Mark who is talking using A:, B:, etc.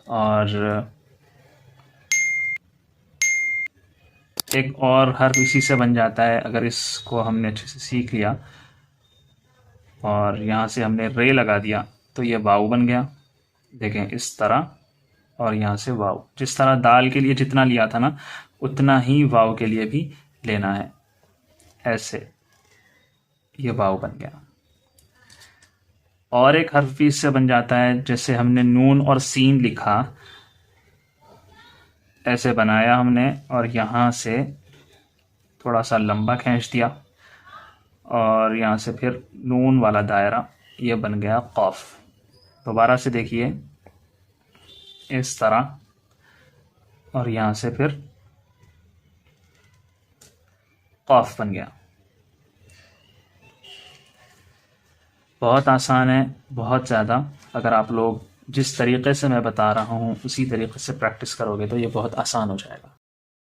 A: और एक और हर्फ इसी से बन जाता है अगर इसको हमने अच्छे से सीख लिया और यहाँ से हमने रे लगा दिया तो ये वाव बन गया। देखें इस तरह, और यहाँ से वाव, जिस तरह दाल के लिए जितना लिया था ना उतना ही वाव के लिए भी लेना है। ऐसे ये वाव बन गया। और एक हर्फ भी इससे बन जाता है, जैसे हमने नून और सीन लिखा, ऐसे बनाया हमने और यहाँ से थोड़ा सा लंबा खींच दिया और यहाँ से फिर नून वाला दायरा, ये बन गया कौफ। दोबारा से देखिए इस तरह, और यहाँ से फिर कौफ बन गया। बहुत आसान है, बहुत ज़्यादा। अगर आप लोग जिस तरीक़े से मैं बता रहा हूँ उसी तरीक़े से प्रैक्टिस करोगे तो ये बहुत आसान हो जाएगा।